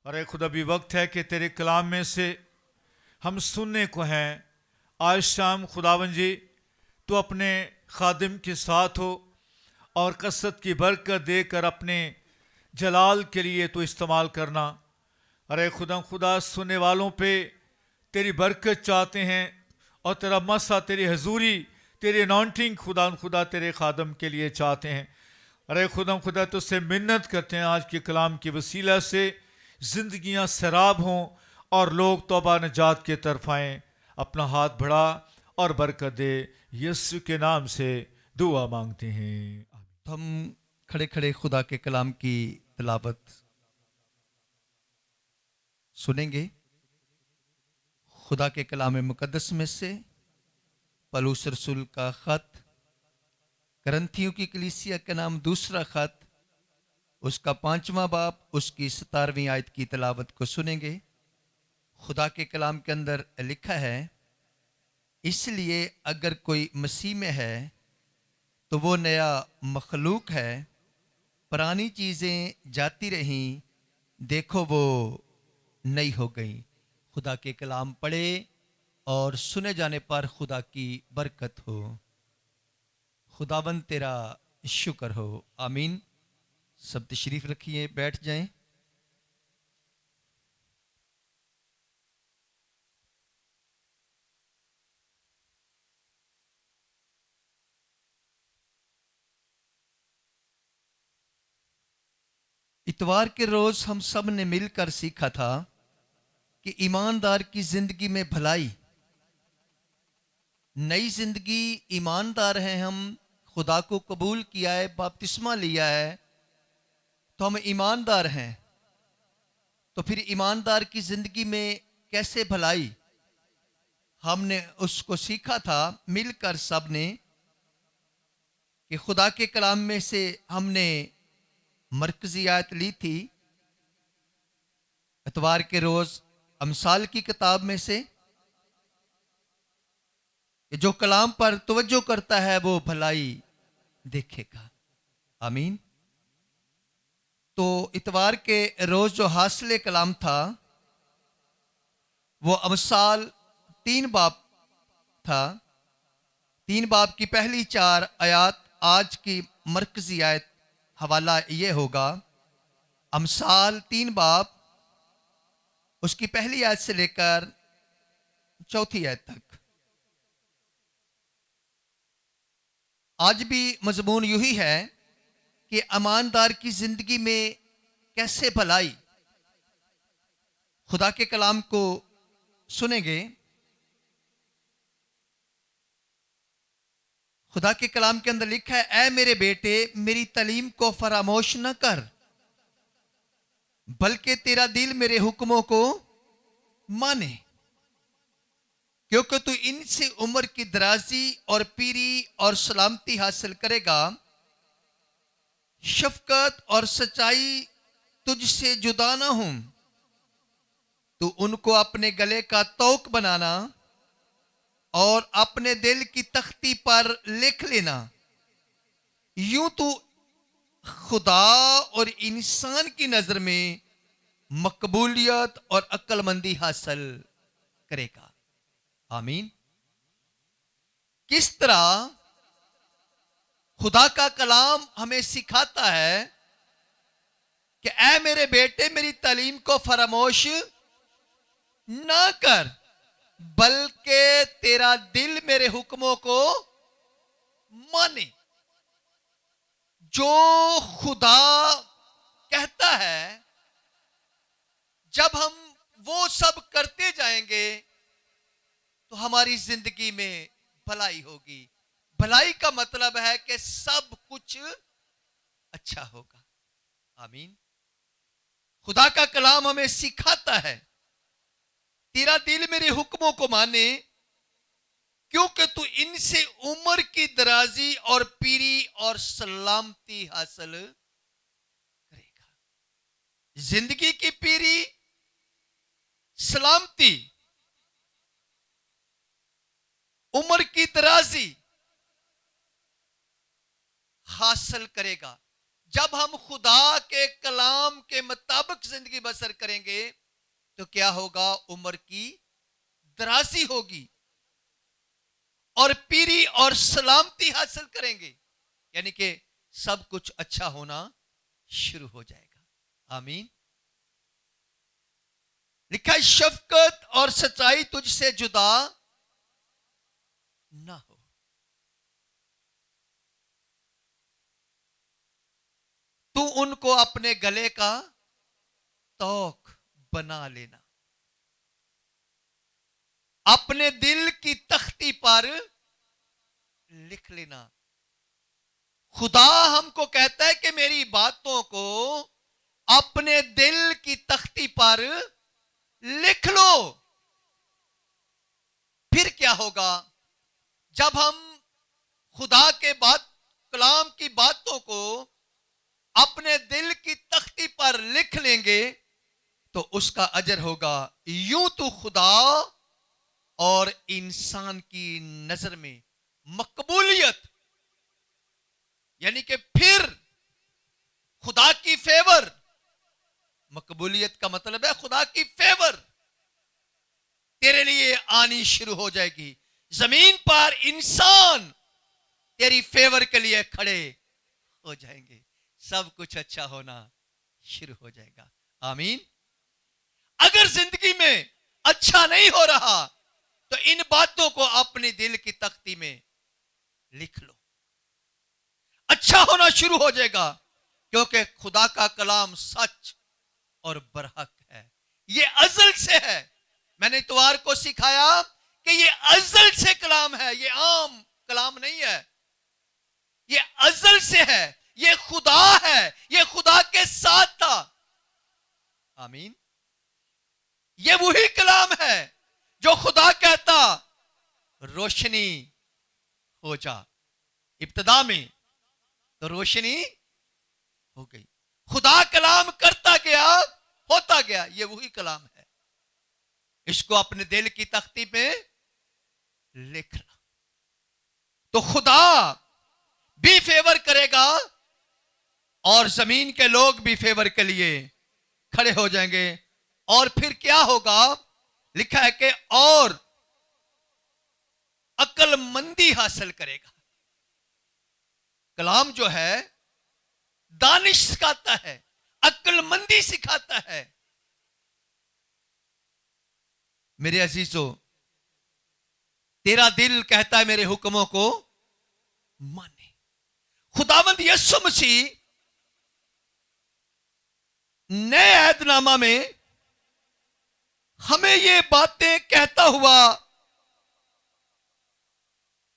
अरे खुदा भी वक्त है कि तेरे कलाम में से हम सुनने को हैं। आज शाम खुदावन जी तो अपने खादिम के साथ हो और कसरत की बरकत देकर अपने जलाल के लिए तो इस्तेमाल करना। अरे खुदा सुनने वालों पे तेरी बरकत चाहते हैं और तेरा मसा, तेरी हजूरी, तेरी अनॉइंटिंग खुदा तेरे खादम के लिए चाहते हैं। अरे खुदा तुझसे मिन्नत करते हैं आज के कलाम की वसीला से जिंदगियां सराब हों और लोग तौबा नजात के तरफ आएँ। अपना हाथ बढ़ा और बरकत दे, यीशु के नाम से दुआ मांगते हैं। तो हम खड़े खड़े खुदा के कलाम की तिलावत सुनेंगे। खुदा के कलाम मुकद्दस में से पौलुस रसूल का खत करंथियों की कलीसिया का नाम दूसरा खत, उसका 5वां बाब, उसकी 17वीं आयत की तिलावत को सुनेंगे। खुदा के कलाम के अंदर लिखा है, इसलिए अगर कोई मसीह में है तो वो नया मखलूक है, पुरानी चीज़ें जाती रहीं, देखो वो नई हो गई। खुदा के कलाम पढ़े और सुने जाने पर खुदा की बरकत हो। खुदावन तेरा शुक्र हो। आमीन। सब तशरीफ रखिए, बैठ जाएं। इतवार के रोज हम सब ने मिलकर सीखा था कि ईमानदार की जिंदगी में भलाई, नई जिंदगी, ईमानदार हैं हम, खुदा को कबूल किया है, बपतिस्मा लिया है, तो हम ईमानदार हैं। तो फिर ईमानदार की जिंदगी में कैसे भलाई, हमने उसको सीखा था मिलकर सब ने। कि खुदा के कलाम में से हमने मरकजी आयत ली थी इतवार के रोज अमसाल की किताब में से, कि जो कलाम पर तवज्जो करता है वो भलाई देखेगा। आमीन। तो इतवार के रोज जो हासिल कलाम था वो अमसाल 3 बाब था। 3 बाब की पहली 4 आयत, आज की मरकजी आयत हवाला ये होगा अमसाल 3 बाब, उसकी पहली आयत से लेकर चौथी आयत तक। आज भी मजमून यही है कि ईमानदार की जिंदगी में कैसे भलाई। खुदा के कलाम को सुनेंगे। खुदा के कलाम के अंदर लिखा है, ऐ मेरे बेटे मेरी तालीम को फरामोश न कर, बल्कि तेरा दिल मेरे हुक्मों को माने, क्योंकि तू इनसे उम्र की दराजी और पीरी और सलामती हासिल करेगा। शफकत और सच्चाई तुझसे जुदा ना हूं, तू उनको अपने गले का तौक बनाना और अपने दिल की तख्ती पर लिख लेना। यूं तू खुदा और इंसान की नजर में मकबूलियत और अक्लमंदी हासिल करेगा। आमीन। किस तरह खुदा का कलाम हमें सिखाता है कि ऐ मेरे बेटे मेरी तालीम को फरामोश ना कर, बल्कि तेरा दिल मेरे हुक्मों को माने। जो खुदा कहता है, जब हम वो सब करते जाएंगे तो हमारी जिंदगी में भलाई होगी। भलाई का मतलब है कि सब कुछ अच्छा होगा। आमीन। खुदा का कलाम हमें सिखाता है, तेरा दिल मेरे हुक्मों को माने, क्योंकि तू इनसे उम्र की दराजी और पीरी और सलामती हासिल करेगा। जिंदगी की पीरी, सलामती, उम्र की दराजी हासिल करेगा। जब हम खुदा के कलाम के मुताबिक जिंदगी बसर करेंगे तो क्या होगा? उम्र की दराजी होगी और पीरी और सलामती हासिल करेंगे, यानी कि सब कुछ अच्छा होना शुरू हो जाएगा। आमीन। लिखा है, शफकत और सच्चाई तुझसे जुदा ना हो। तू उनको अपने गले का तौक बना लेना, अपने दिल की तख्ती पर लिख लेना। खुदा हमको कहता है कि मेरी बातों को अपने दिल की तख्ती पर लिख लो। फिर क्या होगा? जब हम खुदा के बात कलाम की बातों को अपने दिल की तख्ती पर लिख लेंगे तो उसका अजर होगा, यूं तो खुदा और इंसान की नजर में मकबूलियत, यानी कि फिर खुदा की फेवर। मकबूलियत का मतलब है खुदा की फेवर तेरे लिए आनी शुरू हो जाएगी। जमीन पर इंसान तेरी फेवर के लिए खड़े हो जाएंगे, सब कुछ अच्छा होना शुरू हो जाएगा। आमीन। अगर जिंदगी में अच्छा नहीं हो रहा तो इन बातों को अपने दिल की तख्ती में लिख लो, अच्छा होना शुरू हो जाएगा, क्योंकि खुदा का कलाम सच और बरहक है। ये अजल से है। मैंने इतवार को सिखाया कि ये अजल से कलाम है, ये आम कलाम नहीं है, ये अजल से है, ये खुदा है, ये खुदा के साथ था। आमीन। ये वही कलाम है जो खुदा कहता रोशनी हो जा, इब्तिदा में तो रोशनी हो गई। खुदा कलाम करता गया, होता गया, ये वही कलाम है। इसको अपने दिल की तख्ती पे लिख ला तो खुदा भी फेवर करेगा और जमीन के लोग भी फेवर के लिए खड़े हो जाएंगे। और फिर क्या होगा? लिखा है कि और अक्लमंदी हासिल करेगा। कलाम जो है दानिश सिखाता है, अक्लमंदी सिखाता है। मेरे अजीजों, तेरा दिल कहता है मेरे हुक्मों को माने। खुदावंद यीशु मसीह नए ऐहदनामा में हमें ये बातें कहता हुआ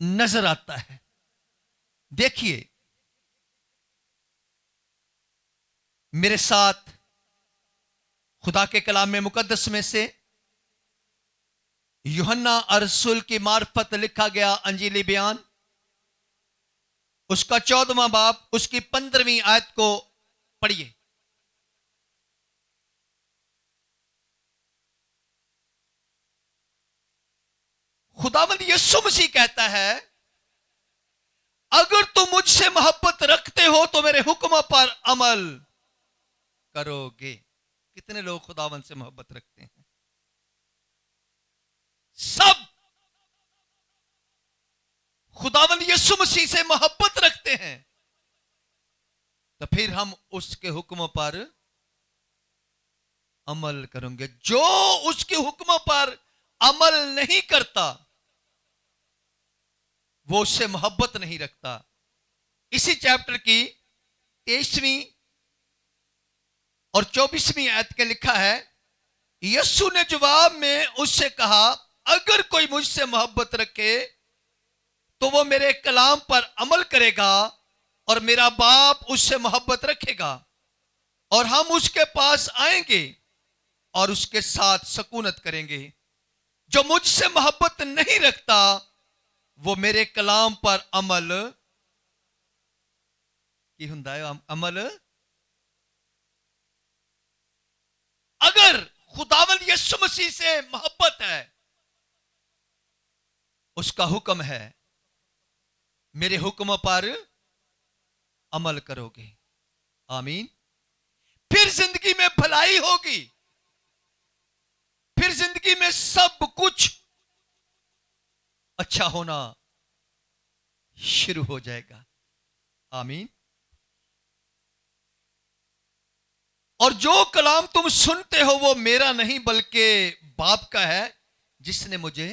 नजर आता है। देखिए मेरे साथ खुदा के कलाम में मुकद्दस में से यूहन्ना रसूल की मार्फत लिखा गया अंजीली बयान, उसका 14वां बाब, उसकी 15वीं आयत को पढ़िए। खुदावंद यीशु मसीह कहता है, अगर तुम मुझसे मोहब्बत रखते हो तो मेरे हुक्मों पर अमल करोगे। कितने लोग खुदावंद से मोहब्बत रखते हैं? सब खुदावंद यीशु मसीह से मोहब्बत रखते हैं, तो फिर हम उसके हुक्मों पर अमल करेंगे। जो उसके हुक्मों पर अमल नहीं करता वो उससे मोहब्बत नहीं रखता। इसी चैप्टर की 23वीं और 24वीं आयत के लिखा है, यीशु ने जवाब में उससे कहा, अगर कोई मुझसे मोहब्बत रखे तो वो मेरे कलाम पर अमल करेगा और मेरा बाप उससे मोहब्बत रखेगा और हम उसके पास आएंगे और उसके साथ सकूनत करेंगे। जो मुझसे मोहब्बत नहीं रखता वो मेरे कलाम पर अमल की हुंदा है। अमल, अगर खुदावंद यीशु मसीह से मोहब्बत है, उसका हुक्म है मेरे हुक्म पर अमल करोगे। आमीन। फिर जिंदगी में भलाई होगी, फिर जिंदगी में सब कुछ अच्छा होना शुरू हो जाएगा। आमीन। और जो कलाम तुम सुनते हो वो मेरा नहीं बल्कि बाप का है जिसने मुझे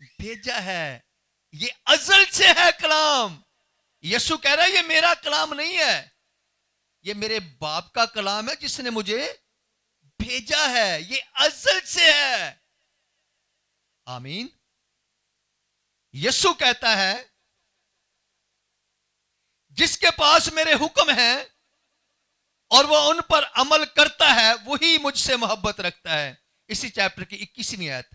भेजा है। ये अजल से है कलाम। यीशु कह रहा है ये मेरा कलाम नहीं है, ये मेरे बाप का कलाम है जिसने मुझे भेजा है। ये अजल से है। आमीन। यीशु कहता है जिसके पास मेरे हुक्म हैं और वह उन पर अमल करता है वही मुझसे मोहब्बत रखता है। इसी चैप्टर की 21वीं आयत।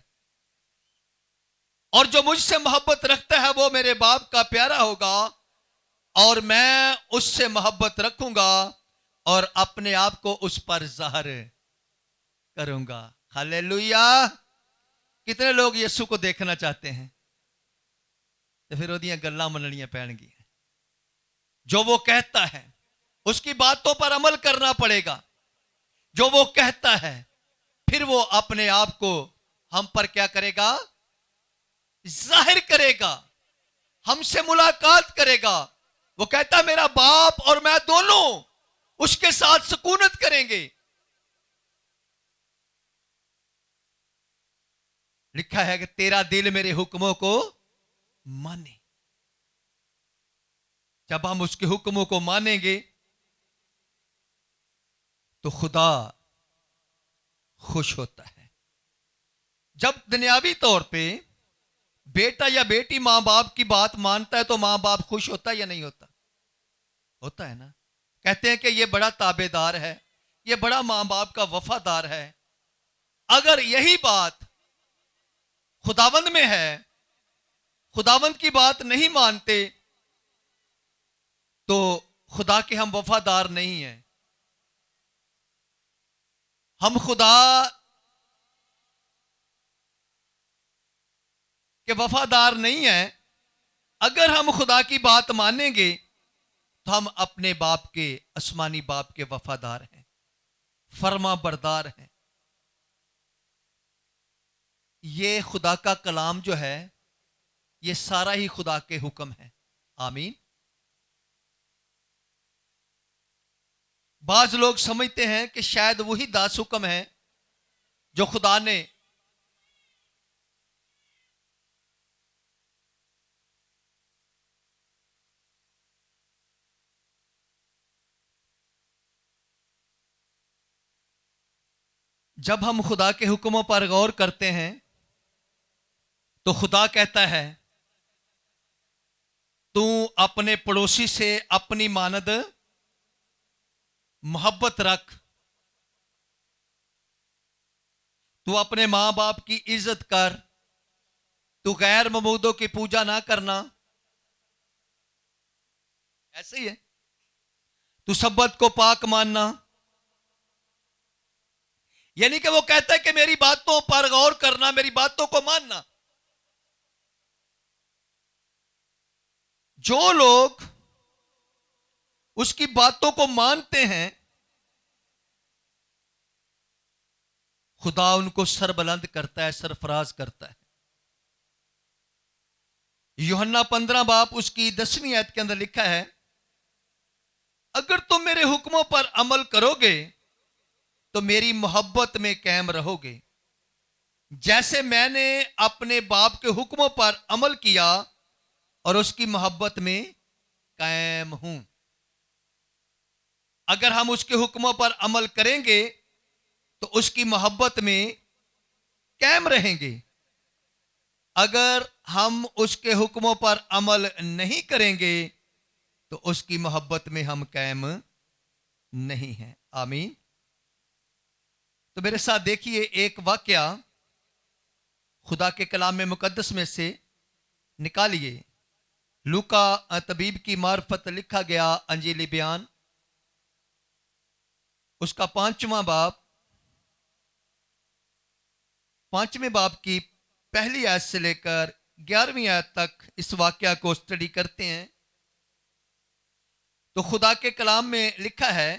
और जो मुझसे मोहब्बत रखता है वो मेरे बाप का प्यारा होगा और मैं उससे मोहब्बत रखूंगा और अपने आप को उस पर जाहिर करूंगा। हालेलुया। कितने लोग यीशु को देखना चाहते हैं? तो फिर ओदियां गल्लां मननियां पैणगियां। जो वो कहता है उसकी बातों पर अमल करना पड़ेगा। जो वो कहता है फिर वो अपने आप को हम पर क्या करेगा? जाहिर करेगा, हमसे मुलाकात करेगा। वो कहता मेरा बाप और मैं दोनों उसके साथ सुकूनत करेंगे। लिखा है कि तेरा दिल मेरे हुक्मों को माने। जब हम उसके हुक्मों को मानेंगे तो खुदा खुश होता है। जब दुनियावी तौर पे बेटा या बेटी मां बाप की बात मानता है तो मां बाप खुश होता है या नहीं होता? होता है ना। कहते हैं कि ये बड़ा ताबेदार है, ये बड़ा मां बाप का वफादार है। अगर यही बात खुदावंद में है, खुदावंद की बात नहीं मानते तो खुदा के हम वफादार नहीं हैं। हम खुदा के वफादार नहीं हैं। अगर हम खुदा की बात मानेंगे तो हम अपने बाप के, आसमानी बाप के वफादार हैं, फर्मा बरदार हैं। ये खुदा का कलाम जो है ये सारा ही खुदा के हुक्म है। आमीन। बाज लोग समझते हैं कि शायद वही 10 हुक्म है जो खुदा ने जब हम खुदा के हुक्मों पर गौर करते हैं तो खुदा कहता है तू अपने पड़ोसी से अपनी मानद मोहब्बत रख, तू अपने मां बाप की इज्जत कर, तू गैर ममूदों की पूजा ना करना। ऐसे ही है। तू सब्बत को पाक मानना। यानी कि वो कहता है कि मेरी बातों पर गौर करना, मेरी बातों को मानना। जो लोग उसकी बातों को मानते हैं खुदा उनको सरबुलंद करता है, सरफराज करता है। यूहन्ना 15 बाब उसकी 10वीं आयत के अंदर लिखा है अगर तुम मेरे हुक्मों पर अमल करोगे तो मेरी मोहब्बत में कायम रहोगे, जैसे मैंने अपने बाप के हुक्मों पर अमल किया और उसकी मोहब्बत में कायम हूं। अगर हम उसके हुक्मों पर अमल करेंगे तो उसकी मोहब्बत में कायम रहेंगे। अगर हम उसके हुक्मों पर अमल नहीं करेंगे तो उसकी मोहब्बत में हम कायम नहीं हैं। आमीन। तो मेरे साथ देखिए एक वाकया खुदा के कलाम में मुकद्दस में से निकालिए। लूका तबीब की मार्फत लिखा गया अंजीली बयान उसका 5वां बाब, 5वें बाब की पहली आयत से लेकर 11वीं आयत तक इस वाकया को स्टडी करते हैं तो खुदा के कलाम में लिखा है,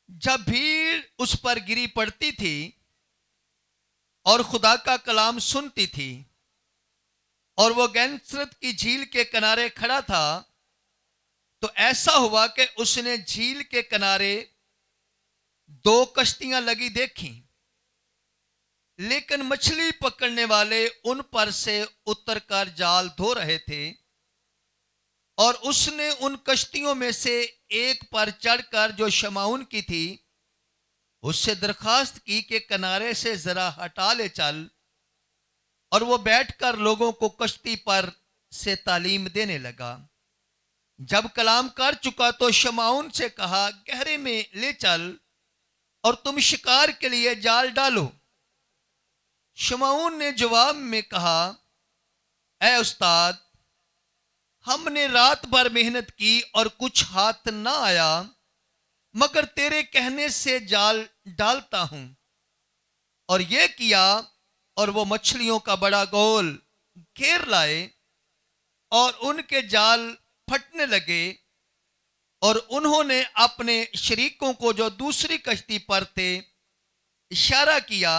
जब भीड़ उस पर गिरी पड़ती थी और खुदा का कलाम सुनती थी और वो गेनसरत की झील के किनारे खड़ा था, तो ऐसा हुआ कि उसने झील के किनारे 2 कश्तियां लगी देखी, लेकिन मछली पकड़ने वाले उन पर से उतरकर जाल धो रहे थे। और उसने उन कश्तियों में से एक पर चढ़कर, जो शमाउन की थी, उससे दरखास्त की कि किनारे से जरा हटा ले चल। और वो बैठकर लोगों को कश्ती पर से तालीम देने लगा। जब कलाम कर चुका तो शमाउन से कहा, गहरे में ले चल और तुम शिकार के लिए जाल डालो। शमाउन ने जवाब में कहा, ऐ उस्ताद, हमने रात भर मेहनत की और कुछ हाथ ना आया, मगर तेरे कहने से जाल डालता हूं। और यह किया, और वो मछलियों का बड़ा गोल घेर लाए और उनके जाल फटने लगे। और उन्होंने अपने शरीकों को जो दूसरी कश्ती पर थे इशारा किया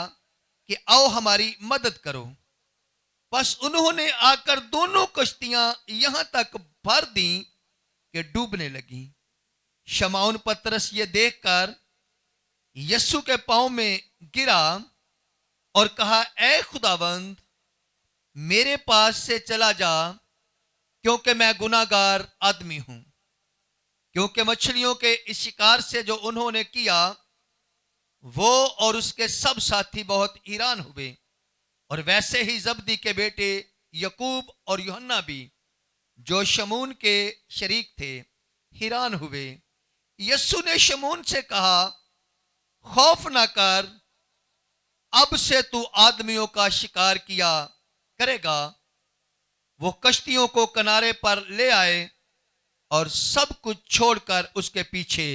कि आओ हमारी मदद करो। बस उन्होंने आकर दोनों कश्तियां यहां तक भर दी कि डूबने लगी। शमाउन पतरस ये देखकर यीशु के पांव में गिरा और कहा, ऐ खुदावंद, मेरे पास से चला जा, क्योंकि मैं गुनाहगार आदमी हूं। क्योंकि मछलियों के इस शिकार से जो उन्होंने किया, वो और उसके सब साथी बहुत हैरान हुए। और वैसे ही जब्दी के बेटे यकूब और यूहन्ना भी, जो शमून के शरीक थे, हैरान हुए। यीशु ने शमून से कहा, खौफ ना कर, अब से तू आदमियों का शिकार किया करेगा। वो कश्तियों को किनारे पर ले आए और सब कुछ छोड़कर उसके पीछे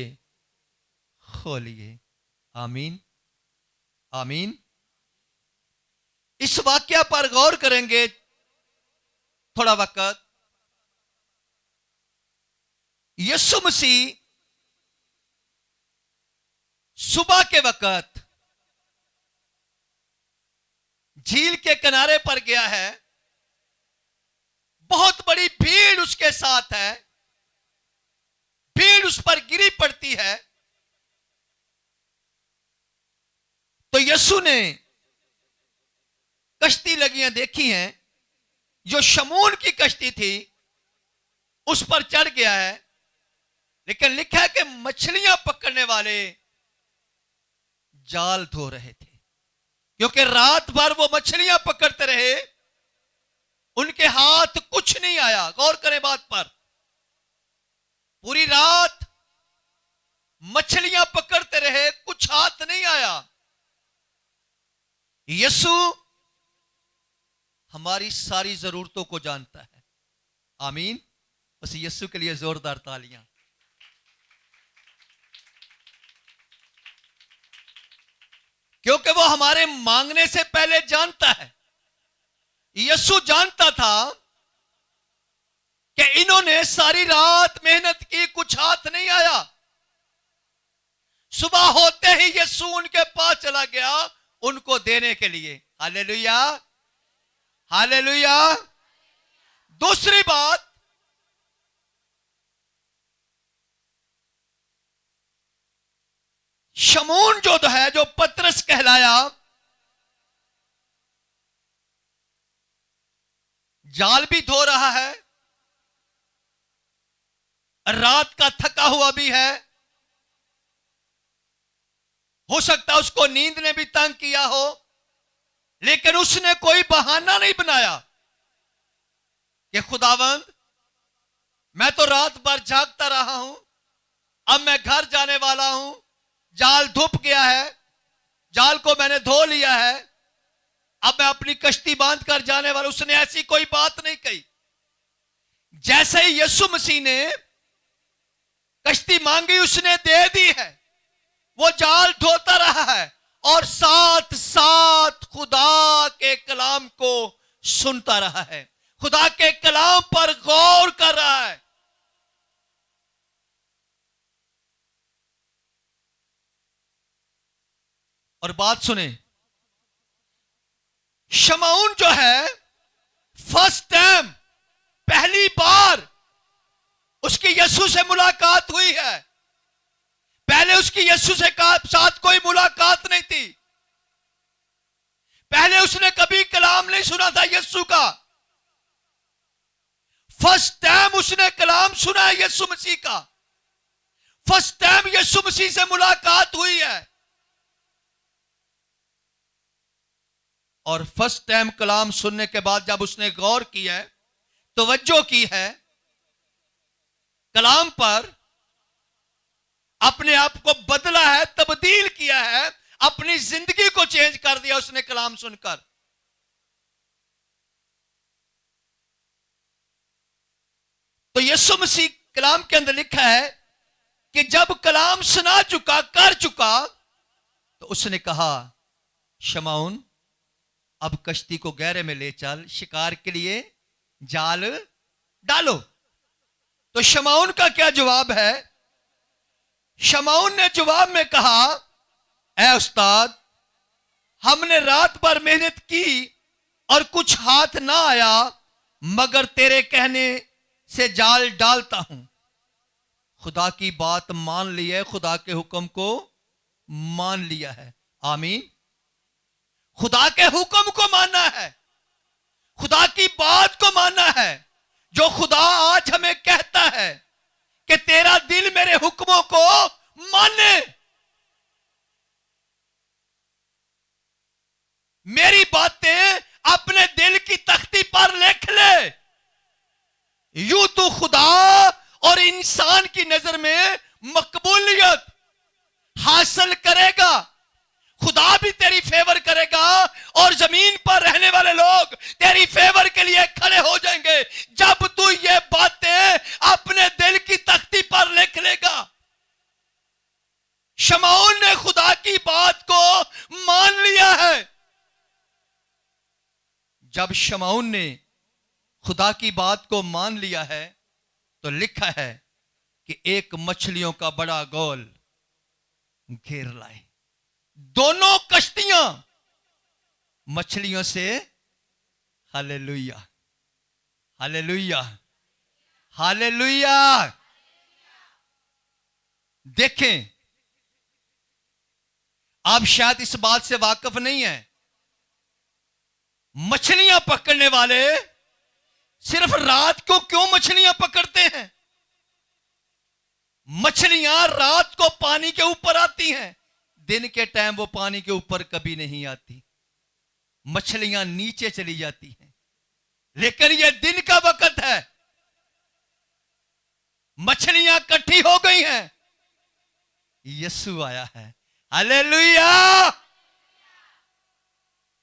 हो लिए। आमीन, आमीन। इस वाक्य पर गौर करेंगे थोड़ा वक्त। यीशु मसीह सुबह के वक्त झील के किनारे पर गया है, बहुत बड़ी भीड़ उसके साथ है, भीड़ उस पर गिरी पड़ती है। तो यीशु ने कश्ती लगियां देखी हैं, जो शमून की कश्ती थी उस पर चढ़ गया है। लेकिन लिखा है कि मछलियां पकड़ने वाले जाल धो रहे थे, क्योंकि रात भर वो मछलियां पकड़ते रहे, उनके हाथ कुछ नहीं आया। गौर करें बात पर, पूरी रात मछलियां पकड़ते रहे, कुछ हाथ नहीं आया। यीशु हमारी सारी जरूरतों को जानता है। आमीन। बस यीशु के लिए जोरदार तालियां। क्योंकि वो हमारे मांगने से पहले जानता है। यीशु जानता था कि इन्होंने सारी रात मेहनत की, कुछ हाथ नहीं आया। सुबह होते ही यीशु उनके पास चला गया उनको देने के लिए। Hallelujah, hallelujah. दूसरी बात, शमून जो है, जो पतरस कहलाया, जाल भी धो रहा है, रात का थका हुआ भी है। हो सकता है उसको नींद ने भी तंग किया हो, लेकिन उसने कोई बहाना नहीं बनाया कि खुदावंद, मैं तो रात भर जागता रहा हूं, अब मैं घर जाने वाला हूं, जाल धुप गया है, जाल को मैंने धो लिया है, अब मैं अपनी कश्ती बांध कर जाने वाला। उसने ऐसी कोई बात नहीं कही। जैसे ही यीशु मसीह ने कश्ती मांगी, उसने दे दी है। वो जाल धोता रहा है और साथ साथ खुदा के कलाम को सुनता रहा है, खुदा के कलाम पर गौर कर रहा है। और बात सुने, शमौन जो है फर्स्ट टाइम, पहली बार उसकी यीशु से मुलाकात हुई है। पहले उसकी यीशु से साथ कोई मुलाकात नहीं थी। पहले उसने कभी कलाम नहीं सुना था यीशु का। फर्स्ट टाइम उसने कलाम सुना है यीशु मसीह का। फर्स्ट टाइम यीशु मसीह से मुलाकात हुई है और फर्स्ट टाइम कलाम सुनने के बाद जब उसने गौर किया है, तवज्जो की है कलाम पर, अपने आप को बदला है, तब्दील किया है, अपनी जिंदगी को चेंज कर दिया उसने कलाम सुनकर। तो यीशु मसीह कलाम के अंदर लिखा है कि जब कलाम सुना चुका, कर चुका, तो उसने कहा, शमौन अब कश्ती को गहरे में ले चल, शिकार के लिए जाल डालो। तो शमौन का क्या जवाब है? शमौन ने जवाब में कहा, ऐ उस्ताद, हमने रात भर मेहनत की और कुछ हाथ ना आया, मगर तेरे कहने से जाल डालता हूं। खुदा की बात मान ली है, खुदा के हुक्म को मान लिया है। आमीन। खुदा के हुक्म को मानना है, खुदा की बात को मानना है। जो खुदा आज हमें कहता है कि तेरा दिल मेरे हुक्मों को माने, मेरी बातें अपने दिल की तख्ती पर लिख ले, यूं तू खुदा और इंसान की नजर में मकबूलियत हासिल करेगा। खुदा भी तेरी फेवर करेगा और जमीन पर रहने वाले लोग तेरी फेवर के लिए खड़े हो जाएंगे जब तू ये बातें अपने दिल की तख्ती पर लिख लेगा। शमौन ने खुदा की बात को मान लिया है। जब शमौन ने खुदा की बात को मान लिया है तो लिखा है कि एक मछलियों का बड़ा गोल घेर लाए। दोनों कश्तियां मछलियों से, हालेलुया, हालेलुया, हालेलुया। देखें, आप शायद इस बात से वाकिफ नहीं है, मछलियां पकड़ने वाले सिर्फ रात को क्यों मछलियां पकड़ते हैं? मछलियां रात को पानी के ऊपर आती हैं, दिन के टाइम वो पानी के ऊपर कभी नहीं आती। मछलियां नीचे चली जाती हैं, लेकिन ये दिन का वक्त है, मछलियां इकट्ठी हो गई हैं, यीशु आया है। हालेलुया,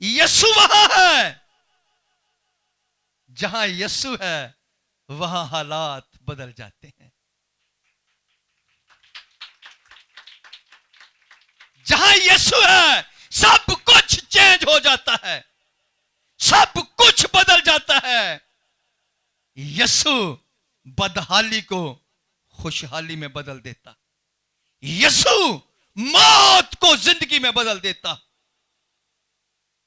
यीशु वहां है। जहां यीशु है वहां हालात बदल जाते हैं। जहां यीशु है सब कुछ चेंज हो जाता है, सब कुछ बदल जाता है। यीशु बदहाली को खुशहाली में बदल देता, यीशु मौत को जिंदगी में बदल देता।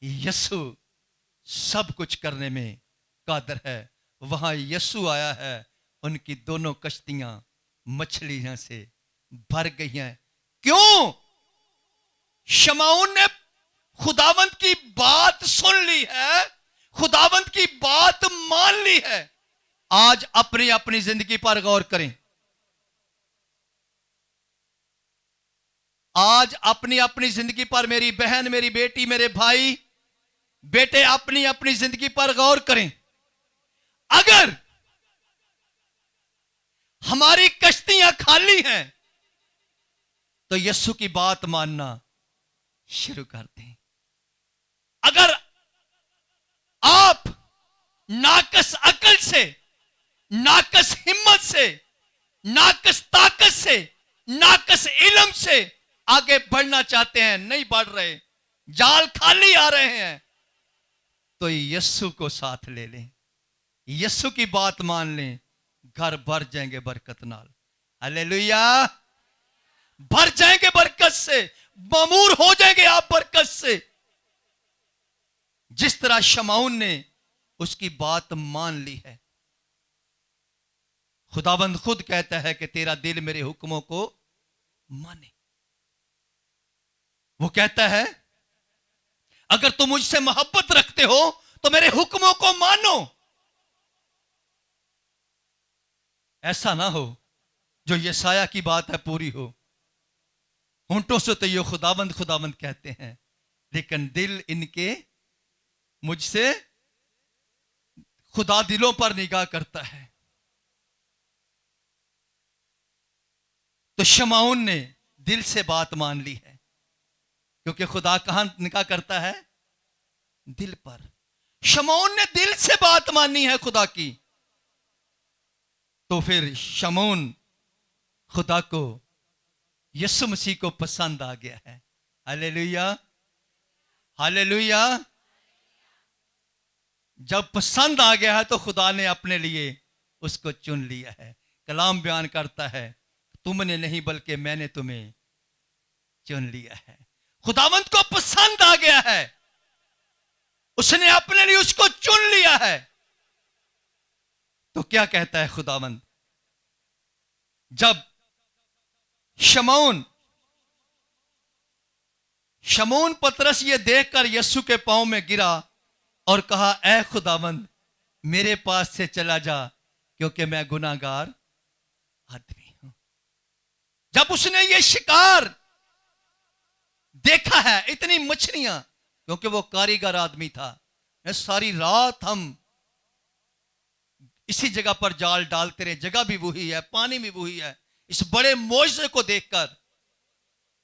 यीशु सब कुछ करने में कादर है। वहां यीशु आया है, उनकी दोनों कश्तियां मछलियों से भर गई हैं। क्यों? शमौन ने खुदावंत की बात सुन ली है, खुदावंत की बात मान ली है। आज अपनी अपनी जिंदगी पर गौर करें। आज अपनी अपनी जिंदगी पर, मेरी बहन, मेरी बेटी, मेरे भाई बेटे, अपनी अपनी जिंदगी पर गौर करें। अगर हमारी कश्तियां खाली हैं तो यीशु की बात मानना शुरू कर दें। अगर आप नाकस अकल से, नाकस हिम्मत से, नाकस ताकत से, नाकस इल्म से आगे बढ़ना चाहते हैं, नहीं बढ़ रहे, जाल खाली आ रहे हैं, तो यीशु को साथ ले लें, यीशु की बात मान लें, घर भर जाएंगे बरकत नाल। हालेलुया, भर जाएंगे बरकत से, मामूर हो जाएंगे आप बरकत तरह शमौन ने उसकी बात मान ली है। खुदावंद खुद कहता है कि तेरा दिल मेरे हुक्मों को माने। वो कहता है अगर तुम मुझसे मोहब्बत रखते हो तो मेरे हुक्मों को मानो। ऐसा ना हो जो यशाया की बात है पूरी हो। होंठों से तो ये खुदावंद खुदावंद कहते हैं, लेकिन दिल इनके मुझसे, खुदा दिलों पर निगाह करता है। तो शमौन ने दिल से बात मान ली है, क्योंकि खुदा कहां निगाह करता है? दिल पर। शमौन ने दिल से बात मानी है खुदा की। तो फिर शमौन खुदा को, यीशु मसीह को पसंद आ गया है। Hallelujah, hallelujah. जब पसंद आ गया है तो खुदा ने अपने लिए उसको चुन लिया है। कलाम बयान करता है तुमने नहीं बल्कि मैंने तुम्हें चुन लिया है। खुदावंत को पसंद आ गया है, उसने अपने लिए उसको चुन लिया है। तो क्या कहता है खुदावंत? जब शमौन पतरस ये देखकर यीशु के पांव में गिरा और कहा, ऐ खुदावंद मेरे पास से चला जा, क्योंकि मैं गुनाहगार आदमी हूं। जब उसने ये शिकार देखा है, इतनी मछलियां, क्योंकि वो कारीगर आदमी था, सारी रात हम इसी जगह पर जाल डालते रहे, जगह भी वही है, पानी भी वही है। इस बड़े मौजज़े को देखकर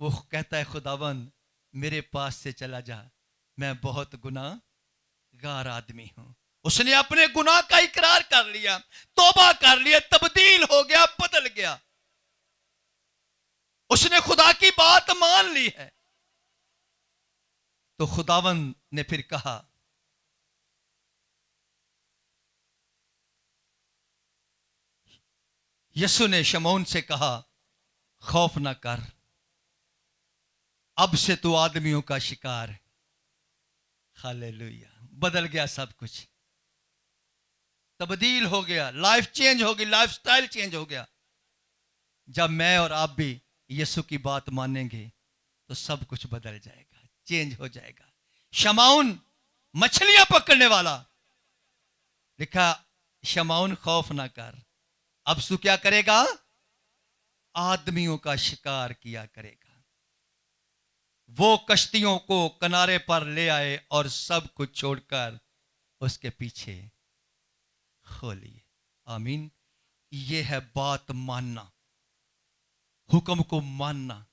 वो कहता है, खुदावंद मेरे पास से चला जा, मैं बहुत गुनाहगार आदमी हूं। उसने अपने गुनाह का इकरार कर लिया, तौबा कर लिया, तब्दील हो गया, बदल गया। उसने खुदा की बात मान ली है। तो खुदावंद ने फिर कहा, यीशु ने शमौन से कहा, खौफ ना कर, अब से तू आदमियों का शिकार है। हालेलुया। बदल गया सब कुछ, तब्दील हो गया, लाइफ चेंज हो गई, लाइफ स्टाइल चेंज हो गया। जब मैं और आप भी यीशु की बात मानेंगे तो सब कुछ बदल जाएगा, चेंज हो जाएगा। शमौन मछलियां पकड़ने वाला, लिखा शमौन खौफ ना कर, अब तू क्या करेगा? आदमियों का शिकार किया करेगा। वो कश्तियों को किनारे पर ले आए और सब कुछ छोड़कर उसके पीछे हो लिए। आमीन। ये है बात मानना, हुक्म को मानना।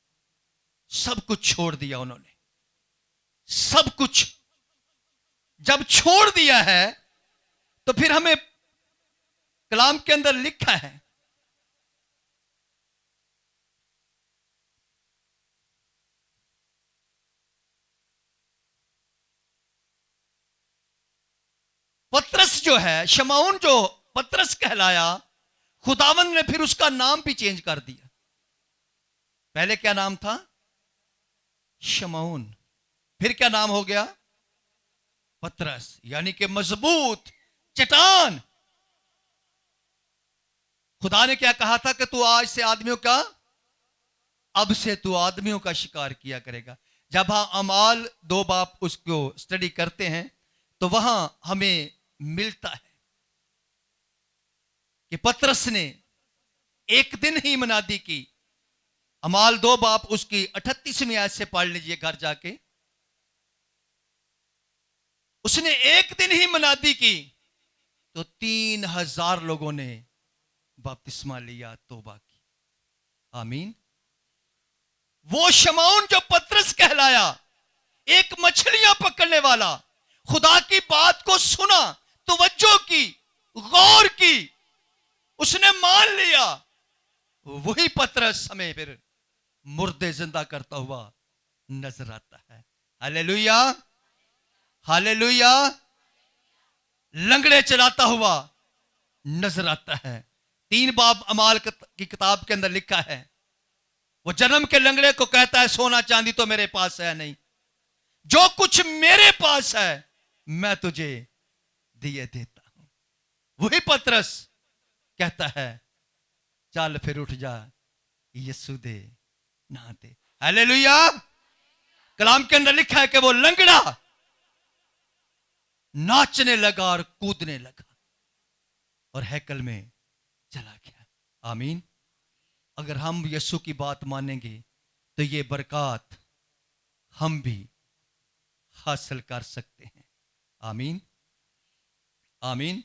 सब कुछ छोड़ दिया उन्होंने, सब कुछ जब छोड़ दिया है तो फिर हमें कलाम के अंदर लिखा है, पतरस जो है, शमौन जो पतरस कहलाया, खुदावंद ने फिर उसका नाम भी चेंज कर दिया। पहले क्या नाम था? शमौन। फिर क्या नाम हो गया? पतरस, यानी कि मजबूत चट्टान। खुदा ने क्या कहा था कि तू आज से आदमियों का, अब से तू आदमियों का शिकार किया करेगा। जब हम अमाल 2 बाब उसको स्टडी करते हैं तो वहां हमें मिलता है कि पतरस ने एक दिन ही मुनादी की। अमाल 2 बाब उसकी 38वीं आयत से पढ़ लीजिए घर जाके। उसने एक दिन ही मुनादी की तो 3000 लोगों ने बपतिस्मा लिया, तौबा की। आमीन। वो शमौन जो पतरस कहलाया, एक मछलियां पकड़ने वाला, खुदा की बात को सुना, तवज्जो की, गौर की, उसने मान लिया। वही पतरस हमें फिर मुर्दे जिंदा करता हुआ नजर आता है। Hallelujah, hallelujah. लंगड़े चलाता हुआ नजर आता है। 3 बाब अमाल की किताब के अंदर लिखा है, वो जन्म के लंगड़े को कहता है, सोना चांदी तो मेरे पास है नहीं, जो कुछ मेरे पास है मैं तुझे दिए देता हूं। वही पतरस कहता है, चल फिर उठ जा, यीशु दे ना दे। हालेलुया। कलाम के अंदर लिखा है कि वो लंगड़ा नाचने लगा और कूदने लगा और हैकल में चला गया। आमीन। अगर हम यीशु की बात मानेंगे तो ये बरकत हम भी हासिल कर सकते हैं। आमीन, आमीन।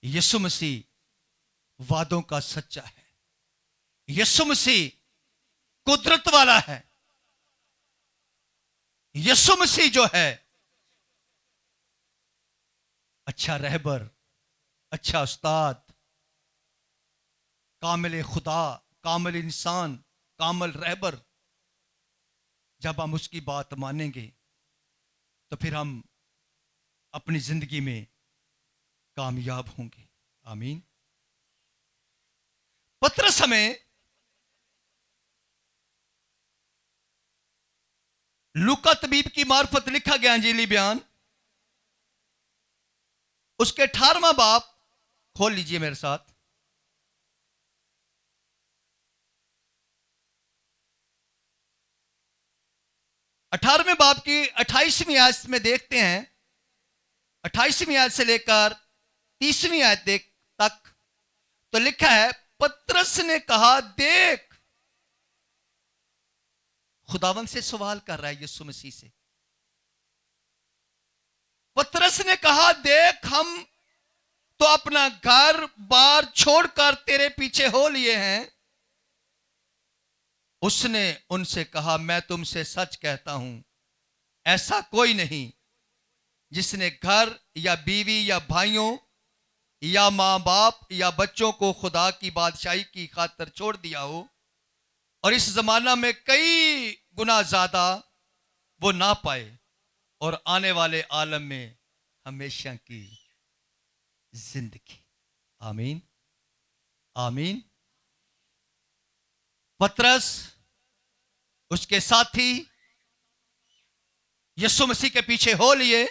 यीशु मसीह वादों का सच्चा है। यीशु मसीह कुदरत वाला है। यीशु मसीह जो है अच्छा रहबर, अच्छा उस्ताद, कामिल खुदा, कामिल इंसान, कामिल रहबर। जब हम उसकी बात मानेंगे तो फिर हम अपनी जिंदगी में कामयाब होंगे। आमीन। पतरस हमें लूका तबीब की मार्फत लिखा गया अंजीली बयान, उसके 18वां बाब खोल लीजिए मेरे साथ। 18वें बाब की 28वीं आयत में देखते हैं, 28वीं आयत से लेकर 30वीं आयत तक तो लिखा है, पतरस ने कहा, देख। खुदावन से सवाल कर रहा है यीशु मसीह से। पतरस ने कहा, देख, हम तो अपना घर बार छोड़कर तेरे पीछे हो लिए हैं। उसने उनसे कहा, मैं तुमसे सच कहता हूं, ऐसा कोई नहीं जिसने घर या बीवी या भाइयों या मां बाप या बच्चों को खुदा की बादशाही की खातिर छोड़ दिया हो और इस जमाना में कई गुना ज्यादा वो ना पाए और आने वाले आलम में हमेशा की जिंदगी। आमीन, आमीन। पतरस, उसके साथी यीशु मसीह के पीछे हो लिए,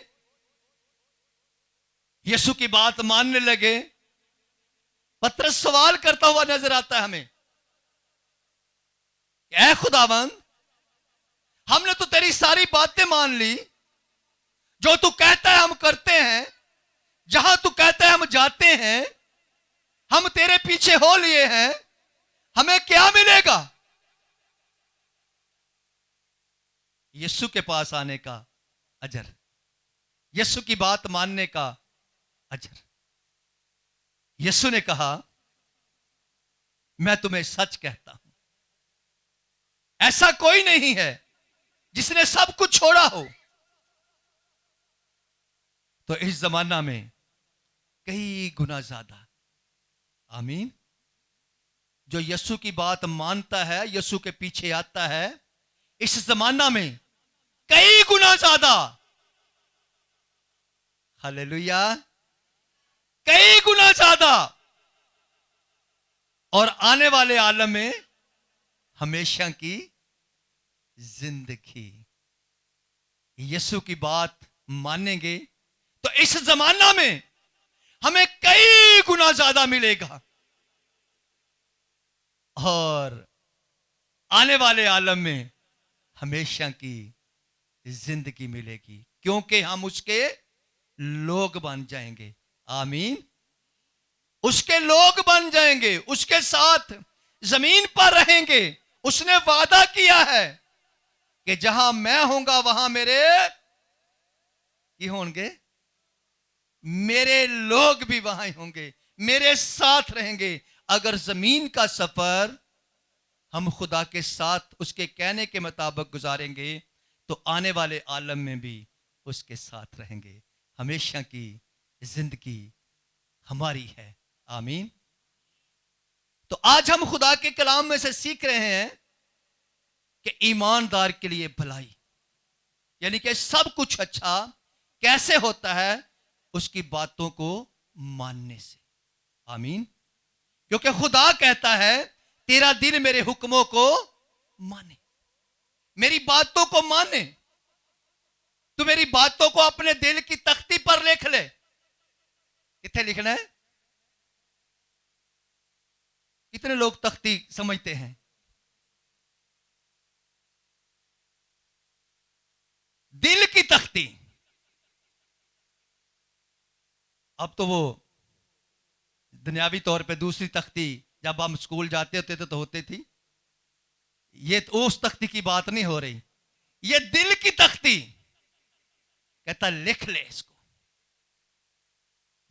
यीशु की बात मानने लगे। पतरस सवाल करता हुआ नजर आता है हमें, ऐ खुदावंद, हमने तो तेरी सारी बातें मान ली, जो तू कहता है हम करते हैं, जहां तू कहता है हम जाते हैं, हम तेरे पीछे हो लिए हैं, हमें क्या मिलेगा? यीशु के पास आने का अजर, यीशु की बात मानने का अजर। यीशु ने कहा, मैं तुम्हें सच कहता हूं, ऐसा कोई नहीं है जिसने सब कुछ छोड़ा हो। तो इस जमाना में कई गुना ज्यादा, आमीन, जो यीशु की बात मानता है, यीशु के पीछे आता है, इस जमाना में कई गुना ज्यादा, हालेलुया, कई गुना ज्यादा, और आने वाले आलम में हमेशा की जिंदगी। यीशु की बात मानेंगे तो इस जमाना में हमें कई गुना ज्यादा मिलेगा और आने वाले आलम में हमेशा की जिंदगी मिलेगी, क्योंकि हम उसके लोग बन जाएंगे। आमीन। उसके लोग बन जाएंगे, उसके साथ जमीन पर रहेंगे। उसने वादा किया है कि जहां मैं होऊंगा वहां मेरे ही होंगे, मेरे लोग भी वहां ही होंगे, मेरे साथ रहेंगे। अगर जमीन का सफर हम खुदा के साथ उसके कहने के मुताबिक गुजारेंगे तो आने वाले आलम में भी उसके साथ रहेंगे। हमेशा की जिंदगी हमारी है। आमीन। तो आज हम खुदा के कलाम में से सीख रहे हैं कि ईमानदार के लिए भलाई, यानी कि सब कुछ अच्छा कैसे होता है, उसकी बातों को मानने से। आमीन। क्योंकि खुदा कहता है, तेरा दिल मेरे हुक्मों को माने, मेरी बातों को माने। तू मेरी बातों को अपने दिल की तख्ती पर लिख ले। कितने लिखना है? कितने लोग तख्ती समझते हैं? दिल की तख्ती। अब तो वो दुनियावी तौर पे दूसरी तख्ती जब हम स्कूल जाते होते थे तो होती थी। ये तो उस तख्ती की बात नहीं हो रही, ये दिल की तख्ती। कहता लिख ले इसको।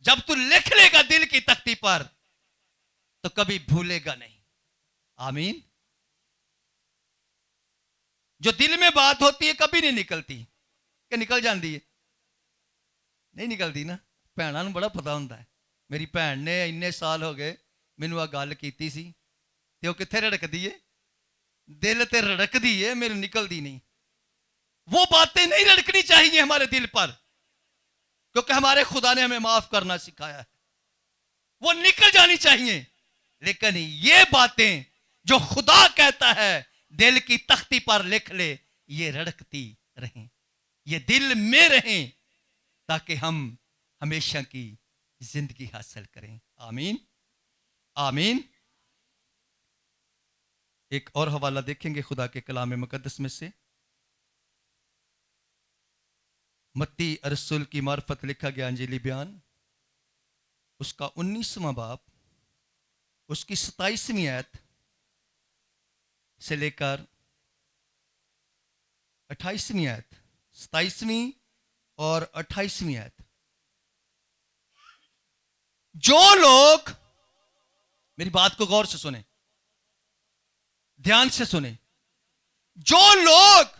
जब तू लिख लेगा दिल की तख्ती पर तो कभी भूलेगा नहीं। आमीन। जो दिल में बात होती है कभी नहीं निकलती, कि निकल जाती है? नहीं निकलती ना। भैणों ਨੂੰ बड़ा पता होता है। मेरी भैन ने इन्ने साल हो गए मैनू आ गल कीती सी ते वो कित्थे रड़कदी है? दिल ते रड़कदी है, मेरे निकलती नहीं। वो बातें नहीं रड़कनी चाहिए हमारे दिल पर, क्योंकि हमारे खुदा ने हमें माफ करना सिखाया है। वो निकल जानी चाहिए। लेकिन ये बातें जो खुदा कहता है दिल की तख्ती पर लिख ले, ये रड़कती रहें, ये दिल में रहें, ताकि हम हमेशा की जिंदगी हासिल करें। आमीन आमीन। एक और हवाला देखेंगे खुदा के कलाम मुकद्दस में से। मत्ती रसूल की मार्फत लिखा गया अंजीली बयान, उसका 19वां बाब, उसकी 27वीं आयत से लेकर 28वीं आयत। 27वीं और 28वीं आयत। जो लोग, मेरी बात को गौर से सुने, ध्यान से सुने, जो लोग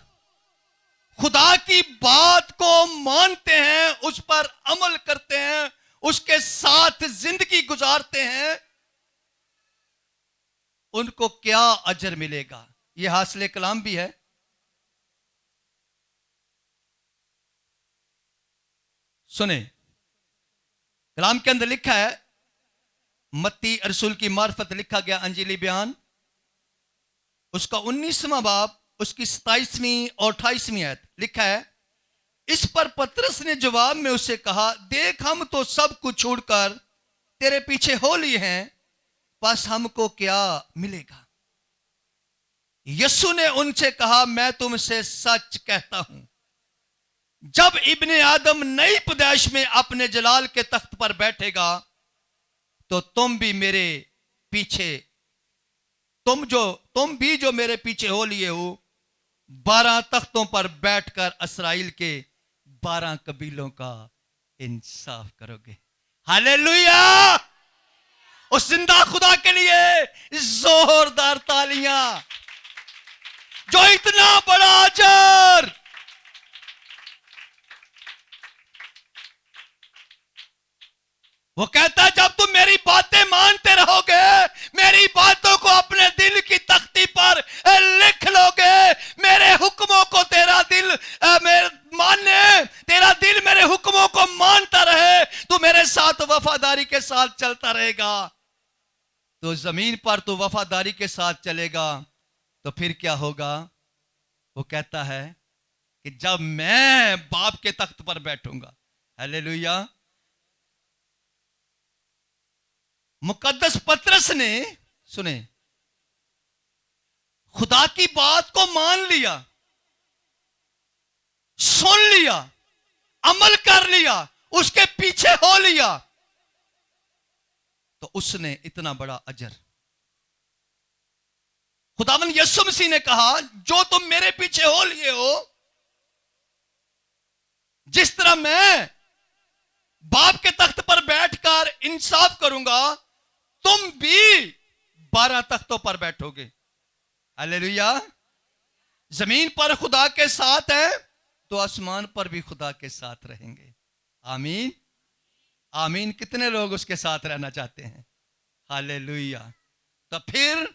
खुदा की बात को मानते हैं, उस पर अमल करते हैं, उसके साथ जिंदगी गुजारते हैं, उनको क्या अजर मिलेगा? यह हासिल कलाम भी है। सुने, कलाम के अंदर लिखा है, मत्ती रसूल की मार्फत लिखा गया अंजीली बयान, उसका 19वां बाब, उसकी 27वीं और 28वीं आयत लिखा है। इस पर पतरस ने जवाब में उससे कहा, देख हम तो सब कुछ छोड़कर तेरे पीछे हो लिए हैं, बस हमको क्या मिलेगा? यीशु ने उनसे कहा, मैं तुमसे सच कहता हूं, जब इब्ने आदम नई पैदाइश में अपने जलाल के तख्त पर बैठेगा तो तुम भी मेरे पीछे, तुम भी जो मेरे पीछे हो लिए हो, 12 तख्तों पर बैठकर इसराइल के 12 कबीलों का इंसाफ करोगे। हालेलुया। उस जिंदा खुदा के लिए जोरदार तालियां। जो इतना बड़ा अजर, वो कहता है जब तुम मेरी बातें मानते रहोगे, मेरी बातों को अपने दिल की तख्ती पर लिख लोगे, मेरे हुक्मों को तेरा दिल माने, तेरा दिल मेरे हुक्मों को मानता रहे, तू मेरे साथ वफादारी के साथ चलता रहेगा, तो जमीन पर तू वफादारी के साथ चलेगा, तो फिर क्या होगा? वो कहता है कि जब मैं बाप के तख्त पर बैठूंगा, हालेलुया। मुकद्दस पतरस ने, सुने, खुदा की बात को मान लिया, सुन लिया, अमल कर लिया, उसके पीछे हो लिया, तो उसने इतना बड़ा अजर। खुदावंद यीशु मसीह ने कहा, जो तुम मेरे पीछे हो लिए हो, जिस तरह मैं बाप के तख्त पर बैठकर इंसाफ करूंगा, तुम भी 12 तख्तों पर बैठोगे। हालेलुया। जमीन पर खुदा के साथ है तो आसमान पर भी खुदा के साथ रहेंगे। आमीन आमीन। कितने लोग उसके साथ रहना चाहते हैं? हालेलुया। तो फिर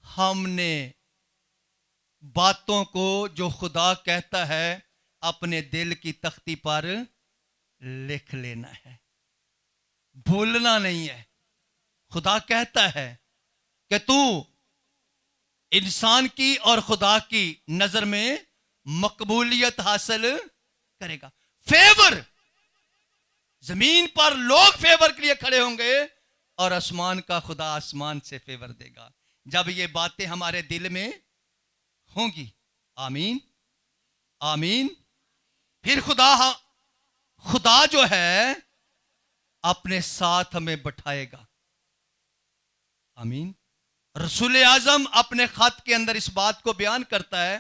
हमने बातों को जो खुदा कहता है अपने दिल की तख्ती पर लिख लेना है, भूलना नहीं है। खुदा कहता है कि तू इंसान की और खुदा की नजर में मकबूलियत हासिल करेगा। फेवर, जमीन पर लोग फेवर के लिए खड़े होंगे और आसमान का खुदा आसमान से फेवर देगा जब ये बातें हमारे दिल में होंगी। आमीन आमीन। फिर खुदा जो है अपने साथ हमें बैठाएगा। आमीन। रसूल आजम अपने खत के अंदर इस बात को बयान करता है,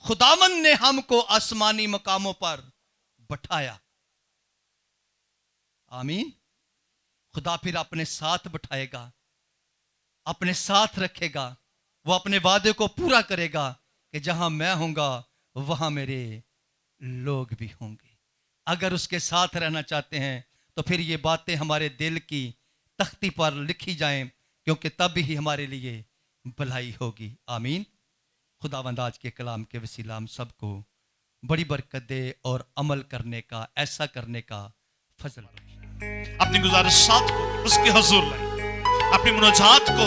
खुदावंद ने हमको आसमानी मकामों पर बैठाया। आमीन। खुदा फिर अपने साथ बैठाएगा, अपने साथ रखेगा। वो अपने वादे को पूरा करेगा कि जहां मैं होऊंगा वहां मेरे लोग भी होंगे। अगर उसके साथ रहना चाहते हैं तो फिर ये बातें हमारे दिल की तख्ती पर लिखी जाएं, क्योंकि तब ही हमारे लिए भलाई होगी। आमीन। खुदावंद आज के कलाम के वसीला हम सबको बड़ी बरकत दे और अमल करने का, ऐसा करने का फजल दे। अपनी गुजारिशात को उसके हुजूर लाएं, अपनी मुनाजात को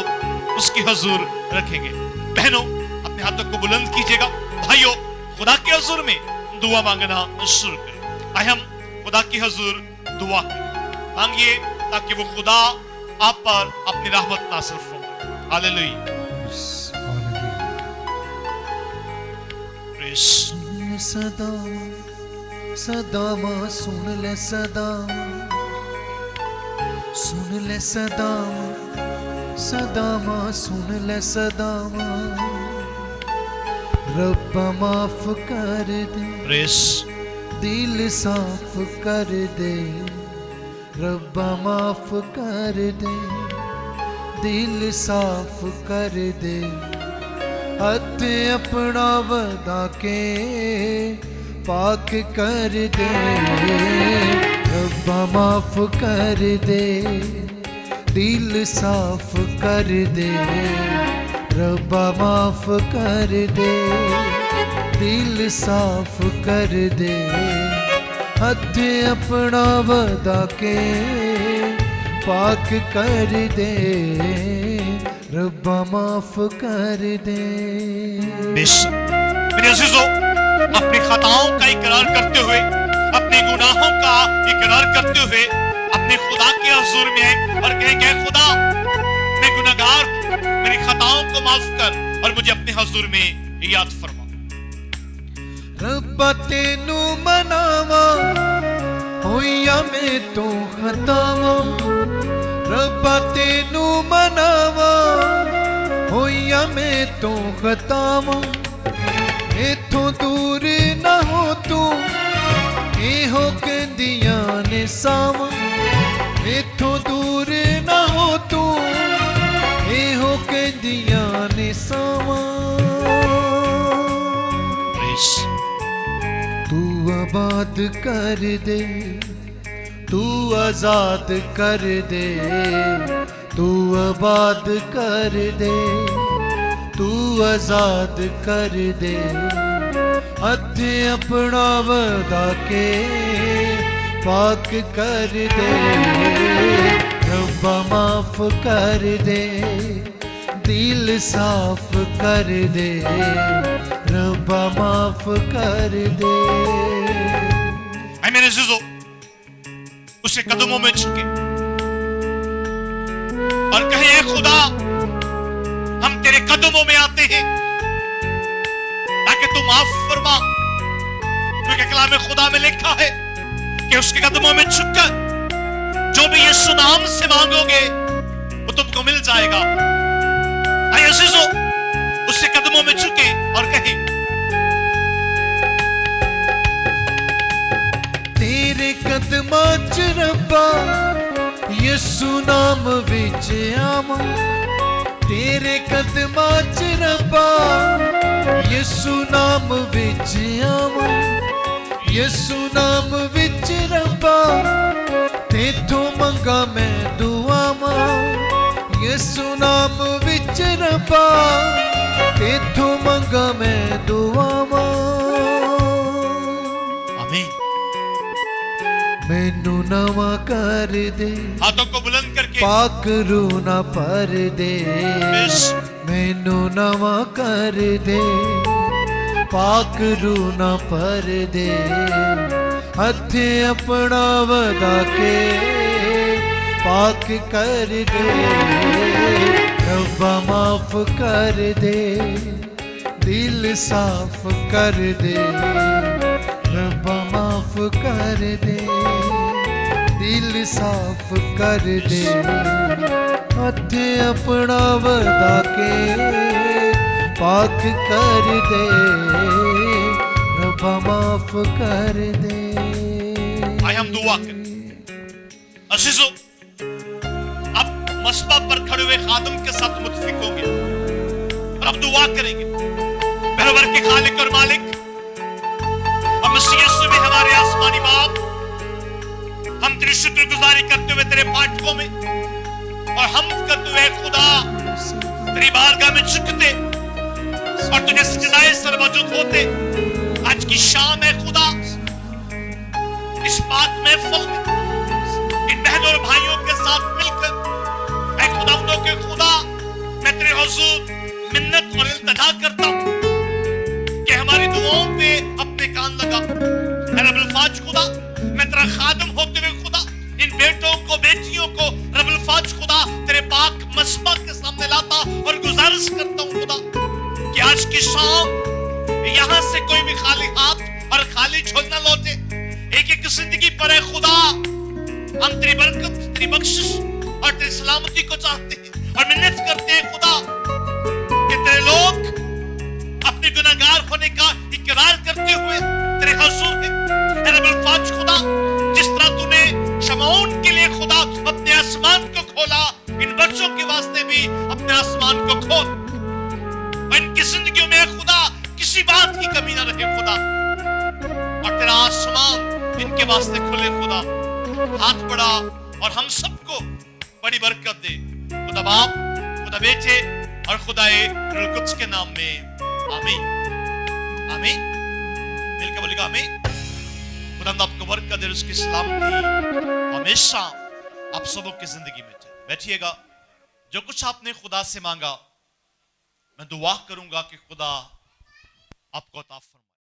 उसके हुजूर रखेंगे। बहनों, अपने हाथों को बुलंद कीजिएगा। भाइयों, खुदा के हुजूर में दुआ मांगना शुरू करें। आइए हम खुदा के हुजूर दुआ करें, मांगिए ताकि वो खुदा आप पर अपनी रहमत नासिल फरमाए। हालेलुया। सदा सदामा सुन ले, सदामा सुन ले, सदामा सदामा सुन ले, सदामा रब्बा माफ कर दे, दिल साफ कर दे, रब्बा माफ कर दे, दिल साफ कर दे, हथ अपना वदा के पाक कर दे, रब्बा माफ कर दे, दिल साफ कर दे, रब्बा माफ कर दे, दिल साफ कर दे, हथ अपना वदा के पाक कर दे, रब्बा माफ कर दे। मेरे अजीजों, अपनी खताओं का इकरार करते हुए, अपने गुनाहों का इकरार करते हुए अपने खुदा के हुजूर में आए और कहेंगे, खुदा मैं गुनाहगार हूं, मेरी खताओं को माफ कर और मुझे अपने हुजूर में याद फरमा। रब्बा तेनू मनावा होइया मैं तो खतावा, रब्बा तेनू मनावा होइया मैं तो खतावा, इथों दूर ना हो तू एहो कहंदियां ने सावा, इथों दूर ना हो तू एहो कहंदियां ने सावा, तू आबाद कर दे, तू आजाद कर दे, तू आबाद कर दे, तू आजाद कर दे, हथ अपना वदा के पाक कर दे, रब्बा माफ कर दे, दिल साफ कर दे, रब्बा माफ कर दे। ऐ मेरे अजीजों, उसके कदमों में झुके और कहें, ऐ खुदा हम तेरे कदमों में आते हैं ताकि तू माफ फरमा, क्योंकि कलाम खुदा में लिखा है कि उसके कदमों में झुककर जो भी यीशु नाम से मांगोगे वो तुमको मिल जाएगा। ऐ अजीजों, उसके कदमों में झुके और कहें, तेरे कदमां च रब्बा यीशु नाम विच आवां, तेरे कदमां च रब्बा यीशु नाम विच आवां, यीशु नाम विच रब्बा तेथों मंगा मैं दुआवां, यीशु नाम विच रब्बा तेथों मंगा मैं दुआवां। आमीन। मैनू नवा कर दे, हाथों को बुलंद करके पाक रूह ना भर दे, मैनू नवा कर दे, पाक रू ना पर दे हथे अपना वधा के पाक कर दे रब्बा माफ कर दे दिल साफ कर दे रब्बा माफ कर दे दिल साफ कर दे हथे अपना वधा के पाक कर दे रब्बा माफ कर दे। आइए हम दुआ करें। अजीजों, अब मसबा पर खड़े हुए खादिम के साथ मुत्फिक होंगे और अब दुआ करेंगे। बरबर के खालिक और मालिक, अब मसीह यीशु में हमारे आसमानी बाप, हम तेरी शुक्रगुजारी करते हुए तेरे फाटकों में और हम करते हुए खुदा तेरी बारगाह में झुकते और तुझे सजदाए सर मौजूद होते आज की शाम है खुदा, इस पाक महफिल में इन बहनों और भाइयों के साथ मिलकर ऐ खुदावंदों के खुदा, मैं तेरे हुजूर मिन्नत और इल्तिजा करता हूं कि हमारी दुआओं पे अपने कान लगा। ऐ रब्बुल फाज खुदा, मैं तेरा खादिम होते हुए खुदा इन बेटों को बेटियों को रब्बुल फाज खुदा तेरे पाक मसबा के सामने लाता और गुजारिश करता हूं खुदा कि आज की शाम यहां से कोई भी खाली हाथ और खाली झोल न लौटे। एक एक जिंदगी पर है खुदा, हम तेरी बरकत, तेरी बख्शिश और तेरी सलामती को चाहते हैं और मिन्नत करते हैं खुदा कि तेरे लोग अपने गुनाहगार होने का इकरार करते हुए तेरे हुजूर है। ऐ रब्बुल फाज खुदा, जिस तरह तूने शमौन के लिए खुदा अपने आसमान को खोला, इन बच्चों के वास्ते भी अपने आसमान को खोल और इनकी जिंदगियों में खुदा किसी बात की कमी ना रहे खुदा, और तेरा आसमान इनके वास्ते खुले खुदा। हाथ बढ़ा और हम सबको बड़ी बरकत दे खुदा बाप, खुदा बेटे और खुदाए रूह कुद्स के नाम में, आमीन आमीन। मिलकर बोलेगा आमीन। खुदा आपको बरकत दे, उसकी सलामती हमेशा आप सबों की जिंदगी में जाए। बैठिएगा। जो कुछ आपने खुदा से मांगा, मैं दुआ करूंगा कि खुदा आपको अता फरमाए।